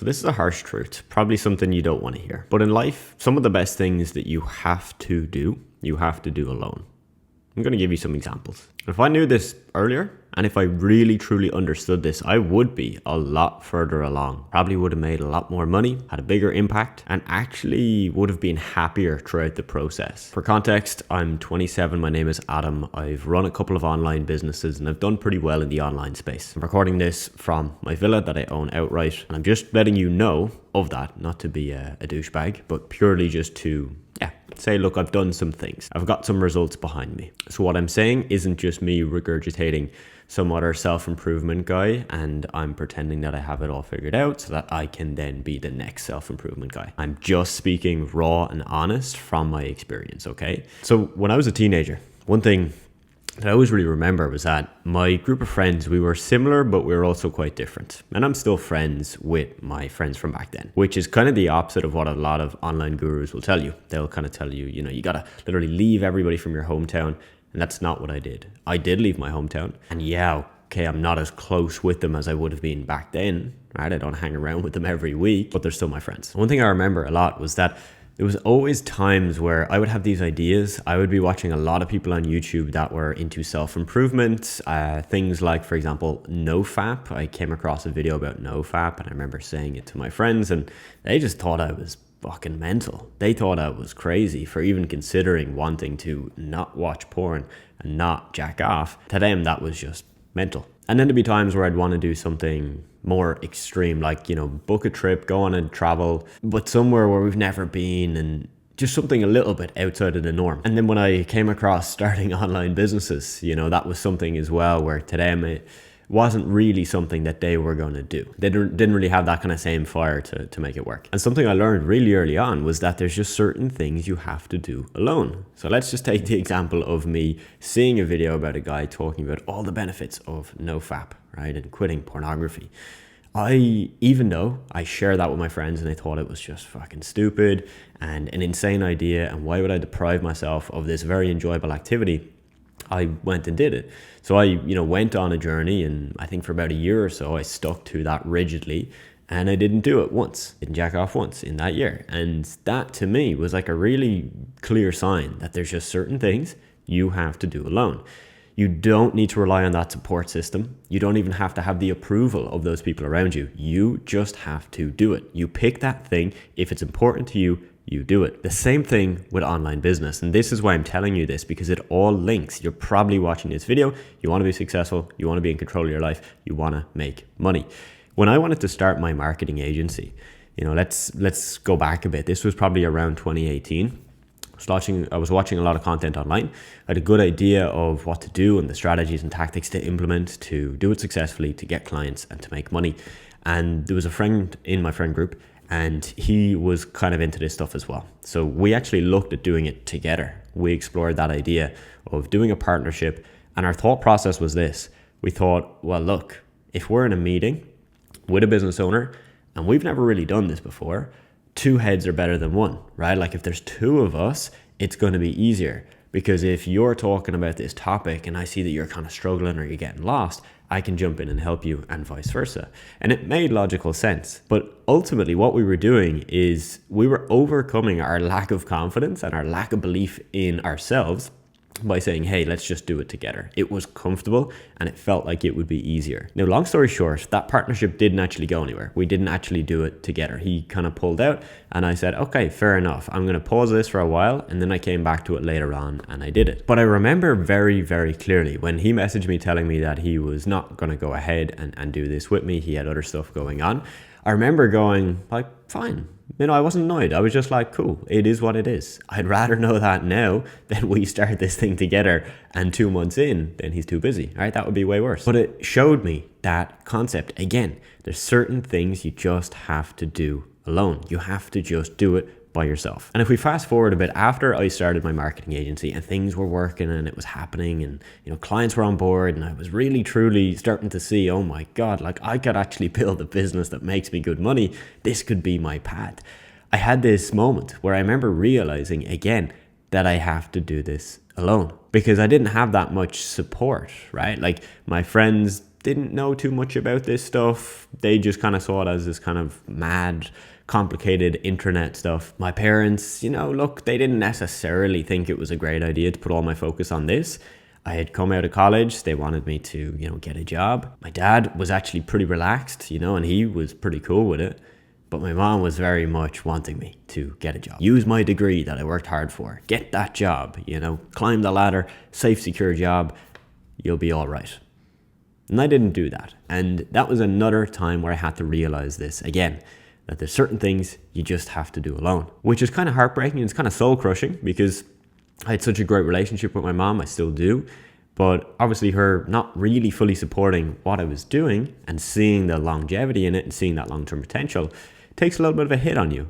So this is a harsh truth, probably something you don't want to hear. But in life, some of the best things that you have to do alone. I'm going to give you some examples. If I knew this earlier, and if I really truly understood this, I would be a lot further along. Probably would have made a lot more money, had a bigger impact, and actually would have been happier throughout the process. For context, I'm 27, my name is Adam. I've run a couple of online businesses and I've done pretty well in the online space. I'm recording this from my villa that I own outright, and I'm just letting you know of that, not to be a douchebag, but purely just to say, look, I've done some things. I've got some results behind me. So what I'm saying isn't just me regurgitating some other self-improvement guy and I'm pretending that I have it all figured out so that I can then be the next self-improvement guy. I'm just speaking raw and honest from my experience, okay? So when I was a teenager, one thing that I always really remember was that my group of friends, we were similar, but we were also quite different. And I'm still friends with my friends from back then, which is kind of the opposite of what a lot of online gurus will tell you. They'll kind of tell you, you gotta literally leave everybody from your hometown. And that's not what I did. I did leave my hometown. And I'm not as close with them as I would have been back then, right? I don't hang around with them every week, but they're still my friends. One thing I remember a lot was that there was always times where I would have these ideas. I would be watching a lot of people on YouTube that were into self-improvement, things like, for example, NoFap. I came across a video about NoFap and I remember saying it to my friends and they just thought I was fucking mental. They thought I was crazy for even considering wanting to not watch porn and not jack off. To them, that was just mental. And then there'd be times where I'd want to do something more extreme, like, book a trip, go on and travel, but somewhere where we've never been and just something a little bit outside of the norm. And then when I came across starting online businesses, that was something as well where to them it wasn't really something that they were going to do. They didn't really have that kind of same fire to make it work. And something I learned really early on was that there's just certain things you have to do alone. So let's just take the example of me seeing a video about a guy talking about all the benefits of NoFap, right? And quitting pornography. Even though I shared that with my friends and they thought it was just fucking stupid and an insane idea, and why would I deprive myself of this very enjoyable activity, I went and did it. So I, went on a journey, and I think for about a year or so, I stuck to that rigidly, and I didn't do it once, didn't jack off once in that year. And that to me was like a really clear sign that there's just certain things you have to do alone. You don't need to rely on that support system. You don't even have to have the approval of those people around you. You just have to do it. You pick that thing. If it's important to you, you do it. The same thing with online business. And this is why I'm telling you this, because it all links. You're probably watching this video. You want to be successful. You want to be in control of your life. You want to make money. When I wanted to start my marketing agency, let's go back a bit. This was probably around 2018. I was watching a lot of content online. I had a good idea of what to do and the strategies and tactics to implement to do it successfully, to get clients and to make money. And there was a friend in my friend group, and he was kind of into this stuff as well. So we actually looked at doing it together. We explored that idea of doing a partnership, and our thought process was this. We thought, well, look, if we're in a meeting with a business owner, and we've never really done this before, 2 heads are better than 1, right? Like if there's 2 of us, it's going to be easier, because if you're talking about this topic and I see that you're kind of struggling or you're getting lost, I can jump in and help you, and vice versa. And it made logical sense. But ultimately what we were doing is we were overcoming our lack of confidence and our lack of belief in ourselves by saying, hey, let's just do it together. It was comfortable and it felt like it would be easier. Now, long story short, that partnership didn't actually go anywhere. We didn't actually do it together. He kind of pulled out and I said, okay, fair enough. I'm going to pause this for a while. And then I came back to it later on and I did it. But I remember very, very clearly when he messaged me telling me that he was not going to go ahead and do this with me. He had other stuff going on. I remember going like, fine. I wasn't annoyed. I was just like, cool, it is what it is. I'd rather know that now than we start this thing together and 2 months in, then he's too busy, right? That would be way worse. But it showed me that concept. Again, there's certain things you just have to do alone. You have to just do it by yourself. And if we fast forward a bit, after I started my marketing agency and things were working and it was happening and clients were on board and I was really truly starting to see, oh my God, like I could actually build a business that makes me good money. This could be my path. I had this moment where I remember realizing again that I have to do this alone because I didn't have that much support, right? Like my friends didn't know too much about this stuff. They just kind of saw it as this kind of mad, complicated internet stuff. My parents, look, they didn't necessarily think it was a great idea to put all my focus on this. I had come out of college. They wanted me to, get a job. My dad was actually pretty relaxed, and he was pretty cool with it. But my mom was very much wanting me to get a job. Use my degree that I worked hard for. Get that job, climb the ladder, safe, secure job. You'll be all right. And I didn't do that. And that was another time where I had to realize this again, that there's certain things you just have to do alone, which is kind of heartbreaking. It's kind of soul crushing because I had such a great relationship with my mom. I still do. But obviously her not really fully supporting what I was doing and seeing the longevity in it and seeing that long-term potential takes a little bit of a hit on you.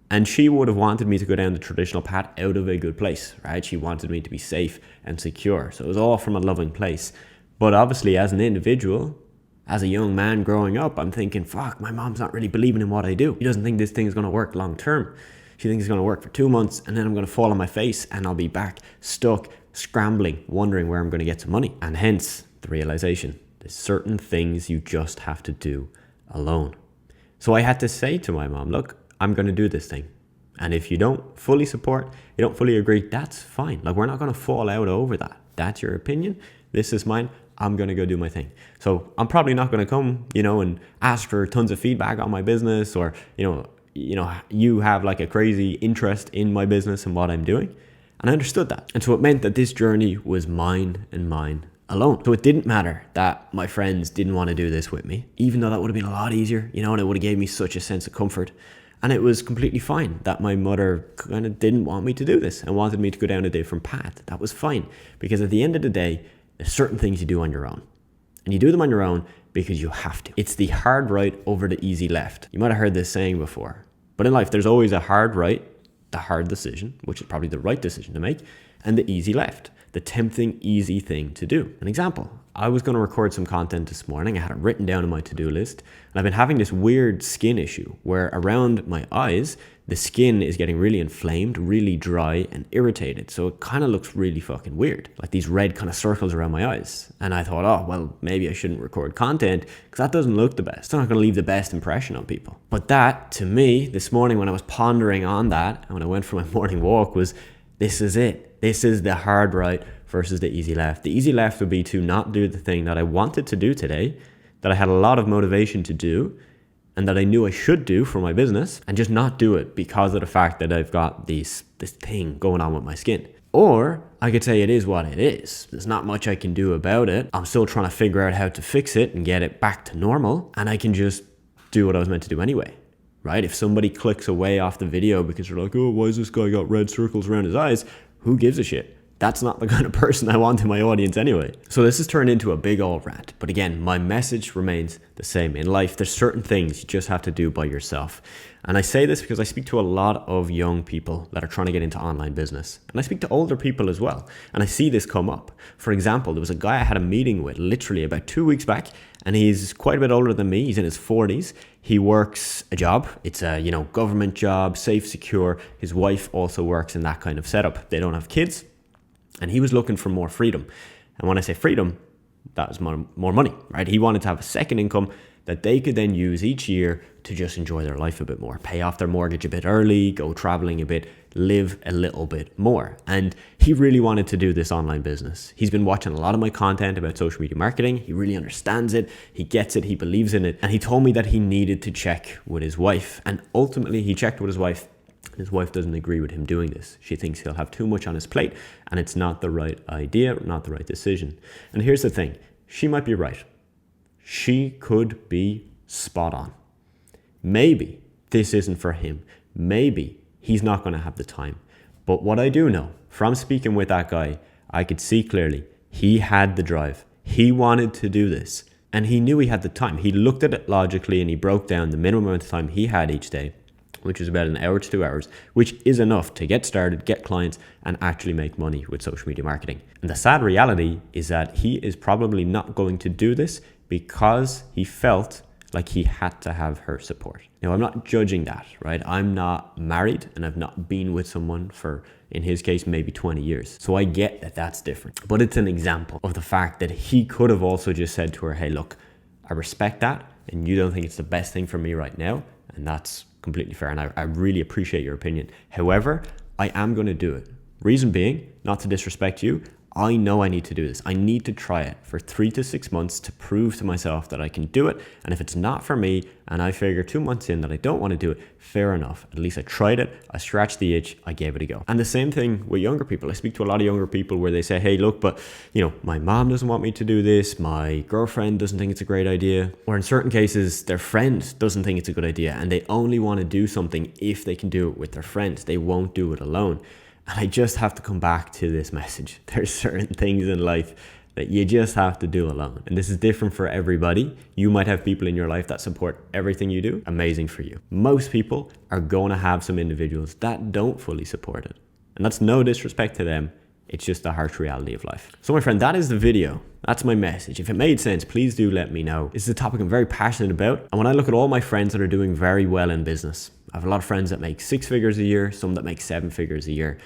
And she would have wanted me to go down the traditional path out of a good place, right? She wanted me to be safe and secure. So it was all from a loving place. But obviously as an individual, as a young man growing up, I'm thinking, fuck, my mom's not really believing in what I do. She doesn't think this thing is going to work long term. She thinks it's going to work for 2 months and then I'm going to fall on my face and I'll be back stuck, scrambling, wondering where I'm going to get some money. And hence the realization, there's certain things you just have to do alone. So I had to say to my mom, look, I'm going to do this thing. And if you don't fully support, you don't fully agree, that's fine. Like, we're not going to fall out over that. That's your opinion. This is mine. I'm going to go do my thing. So I'm probably not going to come, and ask for tons of feedback on my business or, you have like a crazy interest in my business and what I'm doing. And I understood that. And so it meant that this journey was mine and mine alone. So it didn't matter that my friends didn't want to do this with me, even though that would have been a lot easier, and it would have gave me such a sense of comfort. And it was completely fine that my mother kind of didn't want me to do this and wanted me to go down a different path. That was fine, because at the end of the day, there's certain things you do on your own. And you do them on your own because you have to. It's the hard right over the easy left. You might have heard this saying before. But in life, there's always a hard right, the hard decision, which is probably the right decision to make, and the easy left, the tempting, easy thing to do. An example, I was going to record some content this morning. I had it written down on my to-do list, and I've been having this weird skin issue where around my eyes, the skin is getting really inflamed, really dry and irritated. So it kind of looks really fucking weird, like these red kind of circles around my eyes. And I thought, oh, well, maybe I shouldn't record content because that doesn't look the best. It's not going to leave the best impression on people. But that, to me, this morning when I was pondering on that, and when I went for my morning walk, was this is it. This is the hard right versus the easy left. The easy left would be to not do the thing that I wanted to do today, that I had a lot of motivation to do, and that I knew I should do for my business, and just not do it because of the fact that I've got this thing going on with my skin. Or I could say it is what it is. There's not much I can do about it. I'm still trying to figure out how to fix it and get it back to normal, and I can just do what I was meant to do anyway, right? If somebody clicks away off the video because they're like, oh, why has this guy got red circles around his eyes? Who gives a shit? That's not the kind of person I want in my audience anyway. So this has turned into a big old rant. But again, my message remains the same. In life, there's certain things you just have to do by yourself. And I say this because I speak to a lot of young people that are trying to get into online business. And I speak to older people as well. And I see this come up. For example, there was a guy I had a meeting with literally about 2 weeks back. And he's quite a bit older than me. He's in his 40s. He works a job. It's a, government job, safe, secure. His wife also works in that kind of setup. They don't have kids. And he was looking for more freedom. And when I say freedom, that was more money, right? He wanted to have a second income that they could then use each year to just enjoy their life a bit more, pay off their mortgage a bit early, go traveling a bit, live a little bit more. And he really wanted to do this online business. He's been watching a lot of my content about social media marketing. He really understands it. He gets it. He believes in it. And he told me that he needed to check with his wife. And ultimately, he checked with his wife. His wife doesn't agree with him doing this. She thinks he'll have too much on his plate and it's not the right idea, not the right decision. And here's the thing. She might be right. She could be spot on. Maybe this isn't for him. Maybe he's not going to have the time. But what I do know from speaking with that guy, I could see clearly he had the drive. He wanted to do this and he knew he had the time. He looked at it logically and he broke down the minimum amount of time he had each day, which is about 1 hour to 2 hours, which is enough to get started, get clients, and actually make money with social media marketing. And the sad reality is that he is probably not going to do this because he felt like he had to have her support. Now, I'm not judging that, right? I'm not married and I've not been with someone for, in his case, maybe 20 years. So I get that that's different. But it's an example of the fact that he could have also just said to her, hey, look, I respect that, and you don't think it's the best thing for me right now, and that's completely fair, and I really appreciate your opinion. However, I am going to do it. Reason being, not to disrespect you, I know I need to do this. I need to try it for 3 to 6 months to prove to myself that I can do it. And if it's not for me and I figure 2 months in that I don't want to do it, fair enough. At least I tried it. I scratched the itch. I gave it a go. And the same thing with younger people. I speak to a lot of younger people where they say, hey, look, but my mom doesn't want me to do this. My girlfriend doesn't think it's a great idea. Or in certain cases, their friend doesn't think it's a good idea. And they only want to do something if they can do it with their friends. They won't do it alone. And I just have to come back to this message. There's certain things in life that you just have to do alone. And this is different for everybody. You might have people in your life that support everything you do. Amazing for you. Most people are going to have some individuals that don't fully support it. And that's no disrespect to them. It's just the harsh reality of life. So my friend, that is the video. That's my message. If it made sense, please do let me know. This is a topic I'm very passionate about. And when I look at all my friends that are doing very well in business, I have a lot of friends that make 6 figures a year, some that make 7 figures a year.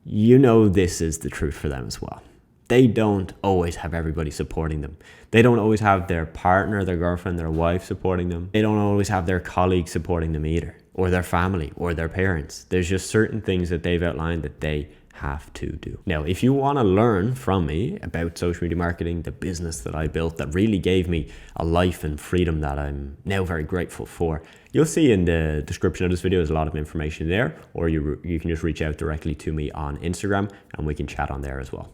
This is the truth for them as well. They don't always have everybody supporting them. They don't always have their partner, their girlfriend, their wife supporting them. They don't always have their colleagues supporting them either, or their family, or their parents. There's just certain things that they've outlined that they have to do. Now, if you want to learn from me about social media marketing, the business that I built that really gave me a life and freedom that I'm now very grateful for, you'll see in the description of this video, there's a lot of information there, or you can just reach out directly to me on Instagram and we can chat on there as well.